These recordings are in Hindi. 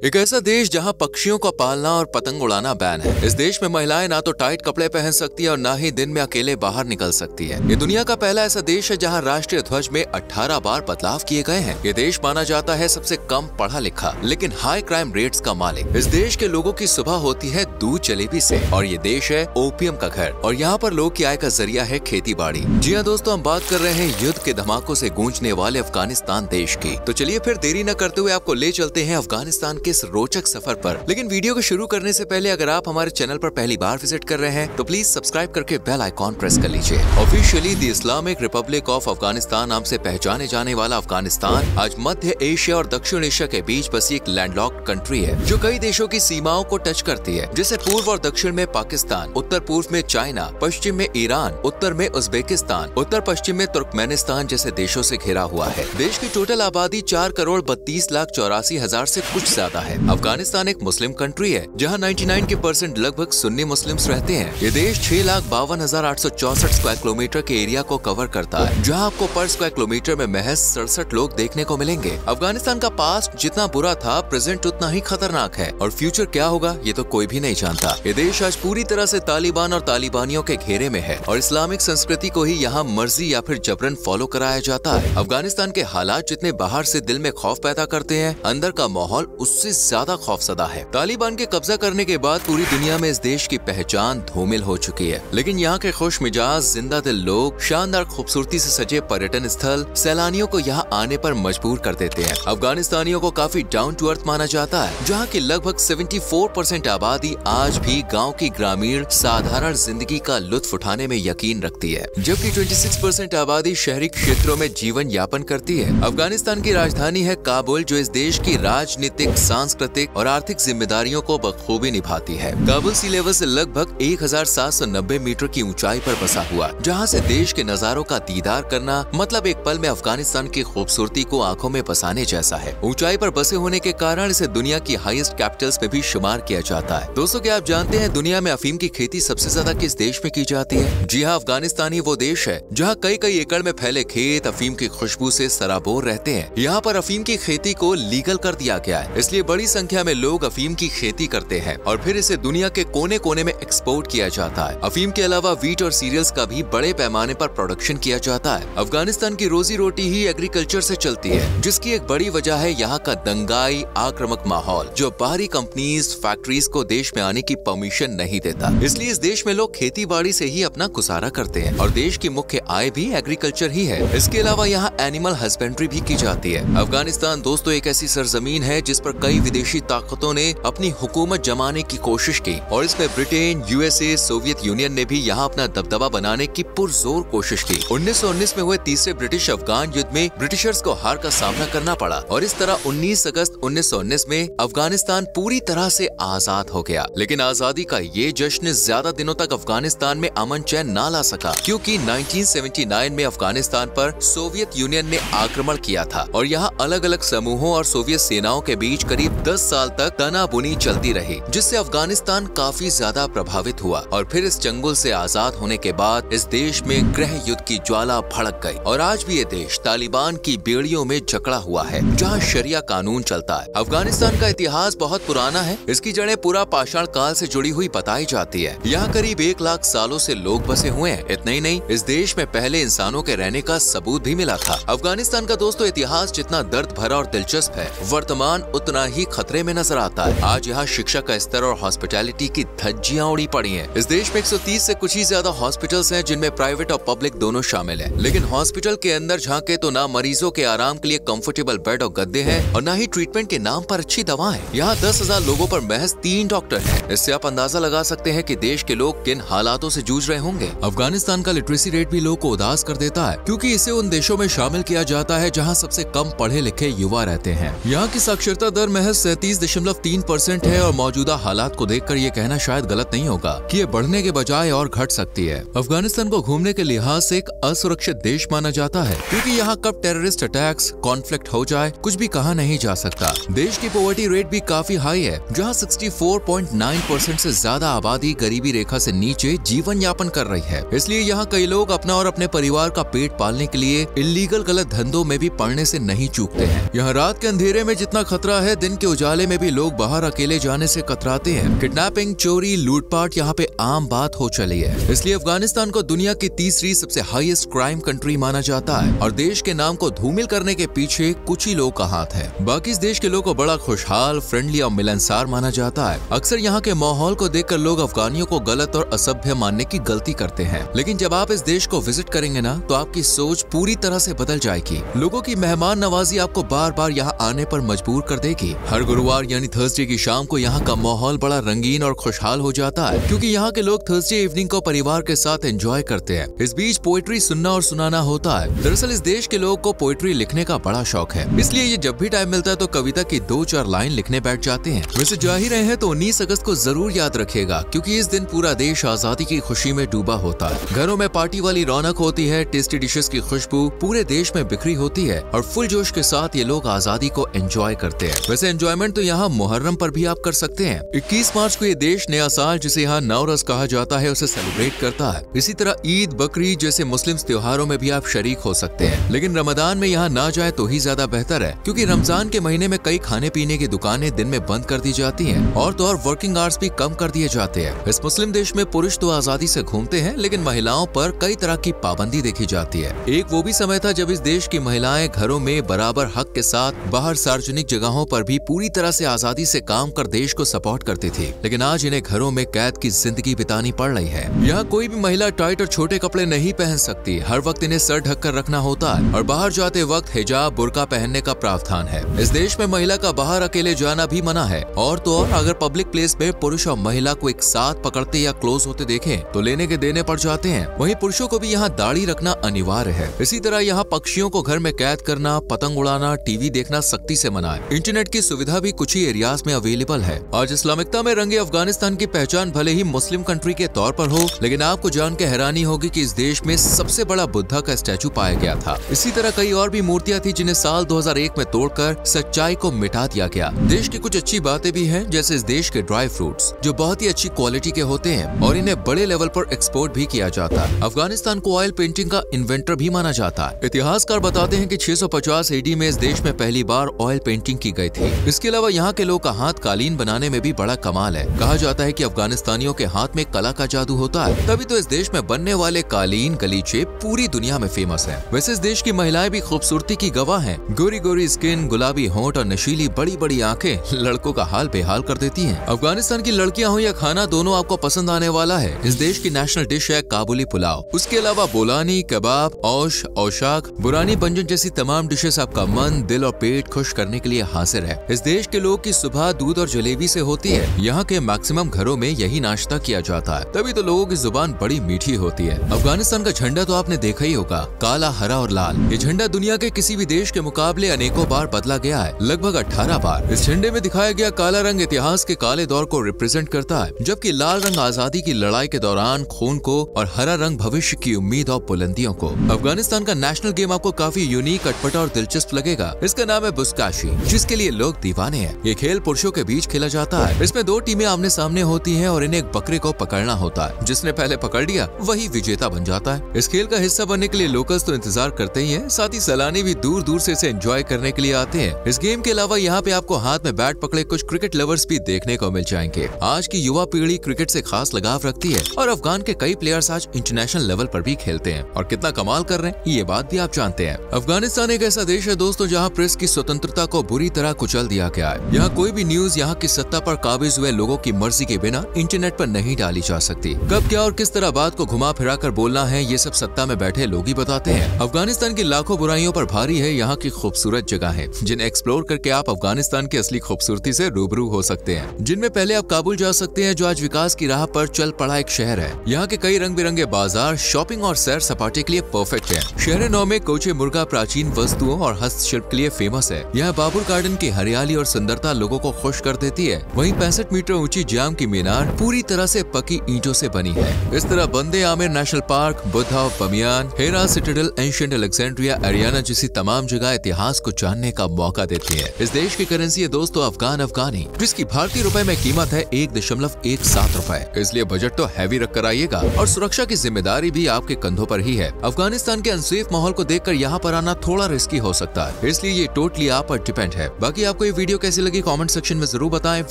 एक ऐसा देश जहां पक्षियों का पालना और पतंग उड़ाना बैन है। इस देश में महिलाएं ना तो टाइट कपड़े पहन सकती है और ना ही दिन में अकेले बाहर निकल सकती है। ये दुनिया का पहला ऐसा देश है जहां राष्ट्रीय ध्वज में 18 बार बदलाव किए गए हैं। ये देश माना जाता है सबसे कम पढ़ा लिखा लेकिन हाई क्राइम रेट्स का मालिक। इस देश के लोगों की सुबह होती है दूध जलेबी से और ये देश है ओपियम का घर और यहाँ पर लोग की आय का जरिया है खेती बाड़ी। जी हाँ दोस्तों, हम बात कर रहे हैं युद्ध के धमाकों से गूंजने वाले अफगानिस्तान देश की। तो चलिए फिर देरी न करते हुए आपको ले चलते हैं अफगानिस्तान के इस रोचक सफर पर। लेकिन वीडियो को शुरू करने से पहले अगर आप हमारे चैनल पर पहली बार विजिट कर रहे हैं तो प्लीज सब्सक्राइब करके बेल आइकॉन प्रेस कर लीजिए। Officially the Islamic Republic of Afghanistan नाम से पहचाने जाने वाला अफगानिस्तान आज मध्य एशिया और दक्षिण एशिया के बीच बसी एक लैंडलॉक्ड कंट्री है जो कई देशों की सीमाओं को टच करती है, जैसे पूर्व और दक्षिण में पाकिस्तान, उत्तर पूर्व में चाइना, पश्चिम में ईरान, उत्तर में उज्बेकिस्तान, उत्तर पश्चिम में तुर्कमेनिस्तान जैसे देशों से घिरा हुआ है। देश की टोटल आबादी 4,32,84,000 से कुछ ज्यादा है। अफगानिस्तान एक मुस्लिम कंट्री है जहां 99% लगभग सुन्नी मुस्लिम्स रहते हैं। ये देश 6,52,864 स्क्वायर किलोमीटर के एरिया को कवर करता है, जहां आपको पर स्क्वायर किलोमीटर में महज 67 लोग देखने को मिलेंगे। अफगानिस्तान का पास्ट जितना बुरा था, प्रेजेंट उतना ही खतरनाक है और फ्यूचर क्या होगा ये तो कोई भी नहीं जानता। ये देश आज पूरी तरह से तालिबान और तालिबानियों के घेरे में है और इस्लामिक संस्कृति को ही यहाँ मर्जी या फिर जबरन फॉलो कराया जाता है। अफगानिस्तान के हालात जितने बाहर से दिल में खौफ पैदा करते हैं, अंदर का माहौल उससे ज्यादा खौफसदा है। तालिबान के कब्जा करने के बाद पूरी दुनिया में इस देश की पहचान धूमिल हो चुकी है, लेकिन यहाँ के खुश मिजाज जिंदा दिल लोग, शानदार खूबसूरती से सजे पर्यटन स्थल सैलानियों को यहाँ आने पर मजबूर कर देते हैं। अफगानिस्तानियों को काफी डाउन टू अर्थ माना जाता है, जहाँ की लगभग 74% आबादी आज भी गाँव की ग्रामीण साधारण जिंदगी का लुत्फ उठाने में यकीन रखती है, जबकि 26% आबादी शहरी क्षेत्रों में जीवन यापन करती है। अफगानिस्तान की राजधानी है काबुल, जो इस देश की राजनीतिक, सांस्कृतिक और आर्थिक जिम्मेदारियों को बखूबी निभाती है। काबुल सी लेवल से लगभग 1790 मीटर की ऊंचाई पर बसा हुआ, जहां से देश के नजारों का दीदार करना मतलब एक पल में अफगानिस्तान की खूबसूरती को आंखों में बसाने जैसा है। ऊंचाई पर बसे होने के कारण इसे दुनिया की हाईएस्ट कैपिटल्स में भी शुमार किया जाता है। दोस्तों, क्या आप जानते हैं दुनिया में अफीम की खेती सबसे ज्यादा किस देश में की जाती है? जी हाँ, अफगानिस्तान ही वो देश है जहाँ कई एकड़ में फैले खेत अफीम की खुशबू से सराबोर रहते हैं। यहाँ पर अफीम की खेती को लीगल कर दिया गया है, इसलिए बड़ी संख्या में लोग अफीम की खेती करते हैं और फिर इसे दुनिया के कोने कोने में एक्सपोर्ट किया जाता है। अफीम के अलावा वीट और सीरियल्स का भी बड़े पैमाने पर प्रोडक्शन किया जाता है। अफगानिस्तान की रोजी रोटी ही एग्रीकल्चर से चलती है, जिसकी एक बड़ी वजह है यहाँ का दंगाई आक्रामक माहौल, जो बाहरी कंपनीज फैक्ट्रीज को देश में आने की परमिशन नहीं देता। इसलिए इस देश में लोग खेती बाड़ी से ही अपना गुजारा करते हैं और देश की मुख्य आय भी एग्रीकल्चर ही है। इसके अलावा यहाँ एनिमल हस्बेंड्री भी की जाती है। अफगानिस्तान दोस्तों एक ऐसी सरजमीन है जिस पर कई विदेशी ताकतों ने अपनी हुकूमत जमाने की कोशिश की और इसमें ब्रिटेन, यूएसए, सोवियत यूनियन ने भी यहाँ अपना दबदबा बनाने की पुरजोर कोशिश की। 1919 में हुए तीसरे ब्रिटिश अफगान युद्ध में ब्रिटिशर्स को हार का सामना करना पड़ा और इस तरह 19 अगस्त 1919 में अफगानिस्तान पूरी तरह से आजाद हो गया। लेकिन आजादी का ये जश्न ज्यादा दिनों तक अफगानिस्तान में अमन चैन ना ला सका, क्योंकि 1979 में अफगानिस्तान पर सोवियत यूनियन ने आक्रमण किया था और यहाँ अलग अलग समूहों और सोवियत सेनाओं के बीच करीब 10 साल तक तनाबुनी चलती रही, जिससे अफगानिस्तान काफी ज्यादा प्रभावित हुआ। और फिर इस चंगुल से आजाद होने के बाद इस देश में गृह युद्ध की ज्वाला भड़क गई और आज भी ये देश तालिबान की बेड़ियों में जकड़ा हुआ है, जहाँ शरिया कानून चलता है। अफगानिस्तान का इतिहास बहुत पुराना है, इसकी जड़ें पूरा पाषाण काल से जुड़ी हुई बताई जाती है। यहाँ करीब 1 लाख सालों से लोग बसे हुए हैं। इतना ही नहीं, इस देश में पहले इंसानों के रहने का सबूत भी मिला था। अफगानिस्तान का दोस्तों इतिहास जितना दर्द भरा और दिलचस्प है, वर्तमान उतना ही खतरे में नजर आता है। आज यहाँ शिक्षा का स्तर और हॉस्पिटैलिटी की धज्जियां उड़ी पड़ी हैं। इस देश में 130 से कुछ ही ज्यादा हॉस्पिटल्स हैं, जिनमें प्राइवेट और पब्लिक दोनों शामिल हैं। लेकिन हॉस्पिटल के अंदर झांके तो ना मरीजों के आराम के लिए कंफर्टेबल बेड और गद्दे हैं और ना ही ट्रीटमेंट के नाम पर अच्छी दवा है। यहाँ 10,000 लोगों पर महज 3 डॉक्टर हैं। इससे आप अंदाजा लगा सकते हैं कि देश के लोग किन हालातों से जूझ रहे होंगे। अफगानिस्तान का लिटरेसी रेट भी लोगों को उदास कर देता है, क्योंकि इसे उन देशों में शामिल किया जाता है जहाँ सबसे कम पढ़े लिखे युवा रहते हैं। यहाँ की साक्षरता दर महज 37.3% है और मौजूदा हालात को देखकर ये कहना शायद गलत नहीं होगा कि ये बढ़ने के बजाय और घट सकती है। अफगानिस्तान को घूमने के लिहाज से एक असुरक्षित देश माना जाता है, क्योंकि यहाँ कब टेररिस्ट अटैक्स, कॉन्फ्लिक्ट हो जाए कुछ भी कहा नहीं जा सकता। देश की पॉवर्टी रेट भी काफी हाई है, जहाँ 64.9% से ज्यादा आबादी गरीबी रेखा से नीचे जीवन यापन कर रही है। इसलिए यहाँ कई लोग अपना और अपने परिवार का पेट पालने के लिए इलीगल गलत धंधों में भी पड़ने से नहीं चूकते हैं। यहाँ रात के अंधेरे में जितना खतरा है, दिन दिन के उजाले में भी लोग बाहर अकेले जाने से कतराते हैं। किडनैपिंग, चोरी, लूटपाट यहाँ पे आम बात हो चली है। इसलिए अफगानिस्तान को दुनिया की तीसरी सबसे हाईएस्ट क्राइम कंट्री माना जाता है और देश के नाम को धूमिल करने के पीछे कुछ ही लोग का हाथ है। बाकी इस देश के लोगों को बड़ा खुशहाल, फ्रेंडली और मिलनसार माना जाता है। अक्सर यहाँ के माहौल को देखकर लोग अफगानियों को गलत और असभ्य मानने की गलती करते हैं, लेकिन जब आप इस देश को विजिट करेंगे ना, तो आपकी सोच पूरी तरह से बदल जाएगी। लोगों की मेहमान नवाजी आपको बार बार यहाँ आने पर मजबूर कर देगी। हर गुरुवार यानी थर्सडे की शाम को यहाँ का माहौल बड़ा रंगीन और खुशहाल हो जाता है, क्योंकि यहाँ के लोग थर्सडे इवनिंग को परिवार के साथ एंजॉय करते हैं। इस बीच पोएट्री सुनना और सुनाना होता है। दरअसल इस देश के लोगों को पोएट्री लिखने का बड़ा शौक है, इसलिए ये जब भी टाइम मिलता है तो कविता की 2-4 लाइन लिखने बैठ जाते हैं। वैसे जा ही रहे हैं तो 19 अगस्त को जरूर याद रखिएगा, क्योंकि इस दिन पूरा देश आजादी की खुशी में डूबा होता है। घरों में पार्टी वाली रौनक होती है, टेस्टी डिशेस की खुशबू पूरे देश में बिखरी होती है और फुल जोश के साथ ये लोग आजादी को एंजॉय करते हैं। वैसे एंजॉयमेंट तो यहाँ मुहर्रम पर भी आप कर सकते हैं। 21 मार्च को ये देश नया साल, जिसे यहाँ नवरस कहा जाता है, उसे सेलिब्रेट करता है। इसी तरह ईद, बकरीद जैसे मुस्लिम त्योहारों में भी आप शरीक हो सकते हैं, लेकिन रमजान में यहाँ ना जाए तो ही ज्यादा बेहतर है, क्योंकि रमजान के महीने में कई खाने पीने की दुकानें दिन में बंद कर दी जाती हैं और तो और वर्किंग आवर्स भी कम कर दिए जाते हैं। इस मुस्लिम देश में पुरुष तो आजादी से घूमते हैं, लेकिन महिलाओं पर कई तरह की पाबंदी देखी जाती है। एक वो भी समय था जब इस देश की महिलाएं घरों में बराबर हक के साथ बाहर सार्वजनिक जगहों पर भी पूरी तरह से आजादी से काम कर देश को सपोर्ट करती थी, लेकिन आज इन्हें घरों में कैद की जिंदगी बितानी पड़ रही है। यहाँ कोई भी महिला टाइट और छोटे कपड़े नहीं पहन सकती। हर वक्त इन्हें सर ढककर रखना होता है और बाहर जाते वक्त हिजाब, बुर्का पहनने का प्रावधान है। इस देश में महिला का बाहर अकेले जाना भी मना है और तो और अगर पब्लिक प्लेस में पुरुष और महिला को एक साथ पकड़ते या क्लोज होते देखें तो लेने के देने पड़ जाते हैं। वहीं पुरुषों को भी यहाँ दाढ़ी रखना अनिवार्य है। इसी तरह यहाँ पक्षियों को घर में कैद करना, पतंग उड़ाना, टीवी देखना सख्ती से मना है। इंटरनेट की सुविधा भी कुछ ही एरियाज में अवेलेबल है। आज इस्लामिकता में रंगे अफगानिस्तान की पहचान भले ही मुस्लिम कंट्री के तौर पर हो, लेकिन आपको जान के हैरानी होगी कि इस देश में सबसे बड़ा बुद्धा का स्टैचू पाया गया था। इसी तरह कई और भी मूर्तियां थी जिन्हें साल 2001 में तोड़कर सच्चाई को मिटा दिया गया। देश की कुछ अच्छी बातें भी हैं, जैसे इस देश के ड्राई फ्रूट्स जो बहुत ही अच्छी क्वालिटी के होते हैं और इन्हें बड़े लेवल पर एक्सपोर्ट भी किया जाता है। अफगानिस्तान को ऑयल पेंटिंग का इन्वेंटर भी माना जाता है। इतिहासकार बताते हैं कि 650 AD में इस देश में पहली बार ऑयल पेंटिंग की गई थी। इसके अलावा यहाँ के लोग का हाथ कालीन बनाने में भी बड़ा कमाल है। कहा जाता है कि अफगानिस्तानियों के हाथ में कला का जादू होता है, तभी तो इस देश में बनने वाले कालीन, गलीचे पूरी दुनिया में फेमस है। वैसे इस देश की महिलाएं भी खूबसूरती की गवाह हैं। गोरी गोरी स्किन, गुलाबी होंठ और नशीली बड़ी बड़ी आंखें लड़कों का हाल बेहाल कर देती हैं। अफगानिस्तान की लड़कियां हो या खाना, दोनों आपको पसंद आने वाला है। इस देश की नेशनल डिश है काबुली पुलाव। उसके अलावा बोलानी, कबाब, औश, औशाक, बुरानी व्यंजन जैसी तमाम डिशेस आपका मन, दिल और पेट खुश करने के लिए हाजिर है। इस देश के लोग की सुबह दूध और जलेबी से होती है। यहाँ के मैक्सिमम घरों में यही नाश्ता किया जाता है, तभी तो लोगों की जुबान बड़ी मीठी होती है। अफगानिस्तान का झंडा तो आपने देखा ही होगा, काला, हरा और लाल। ये झंडा दुनिया के किसी भी देश के मुकाबले अनेकों बार बदला गया है, लगभग 18 बार। इस झंडे में दिखाया गया काला रंग इतिहास के काले दौर को रिप्रेजेंट करता है, जबकि लाल रंग आजादी की लड़ाई के दौरान खून को और हरा रंग भविष्य की उम्मीद और बुलंदियों को। अफगानिस्तान का नेशनल गेम आपको काफी यूनिक, अटपटा और दिलचस्प लगेगा। इसका नाम है बुस्काशी, जिसके लिए लोग दीवाने हैं। ये खेल पुरुषों के बीच खेला जाता है। इसमें 2 टीमें आमने सामने होती हैं और इन्हें एक बकरे को पकड़ना होता है। जिसने पहले पकड़ लिया वही विजेता बन जाता है। इस खेल का हिस्सा बनने के लिए लोकल्स तो इंतजार करते ही हैं, साथ ही सैलानी भी दूर दूर से इसे एंजॉय करने के लिए आते हैं। इस गेम के अलावा यहाँ पे आपको हाथ में बैट पकड़े कुछ क्रिकेट लवर्स भी देखने को मिल जाएंगे। आज की युवा पीढ़ी क्रिकेट से खास लगाव रखती है और अफगान के कई प्लेयर्स आज इंटरनेशनल लेवल पर भी खेलते हैं और कितना कमाल कर रहे हैं ये बात भी आप जानते हैं। अफगानिस्तान एक ऐसा देश है दोस्तों जहाँ प्रेस की स्वतंत्रता को बुरी तरह कुचल दिया गया है। यहाँ कोई भी न्यूज यहाँ की सत्ता पर काबिज हुए लोगों की मर्जी के बिना इंटरनेट पर नहीं डाली जा सकती। कब क्या और किस तरह बात को घुमा फिरा कर बोलना है ये सब सत्ता में बैठे लोग ही बताते हैं। अफगानिस्तान की लाखों बुराइयों पर भारी है यहाँ की खूबसूरत जगह है, जिन्हें एक्सप्लोर करके आप अफगानिस्तान की असली खूबसूरती से रूबरू हो सकते हैं। जिनमें पहले आप काबुल जा सकते हैं, जो आज विकास की राह पर चल पड़ा एक शहर है। यहाँ के कई रंग बिरंगे बाजार, शॉपिंग और सैर सपाटे के लिए परफेक्ट है। शहर 9 में कोचे मुर्गा प्राचीन वस्तुओं और हस्तशिल्प के लिए फेमस है। यहाँ बाबुर गार्डन की हरियाली और सुंदरता लोगों को खुश कर देती है। वहीं 65 मीटर ऊंची जाम की मीनार पूरी तरह से पक्की ईंटों से बनी है। इस तरह Band Amir national park, Buddha of Bamiyan, Herat citadel, ancient Alexandria, Ariana जैसी तमाम जगह इतिहास को जानने का मौका देती है। इस देश की करेंसी है दोस्तों अफगानी, जिसकी भारतीय रुपए में कीमत है 1.17 रुपए। इसलिए बजट तो हैवी रख कर आइएगा और सुरक्षा की जिम्मेदारी भी आपके कंधों पर ही है। अफगानिस्तान के अनसेफ माहौल को देखकर यहाँ पर आना थोड़ा रिस्की हो सकता है, इसलिए ये टोटली आप पर डिपेंड है। बाकी आपको आपको ये वीडियो कैसी लगी कमेंट सेक्शन में जरूर बताएं।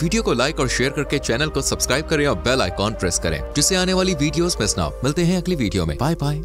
वीडियो को लाइक और शेयर करके चैनल को सब्सक्राइब करें और बेल आइकॉन प्रेस करें जिससे आने वाली वीडियोस मिस ना हो। मिलते हैं अगली वीडियो में। Bye bye.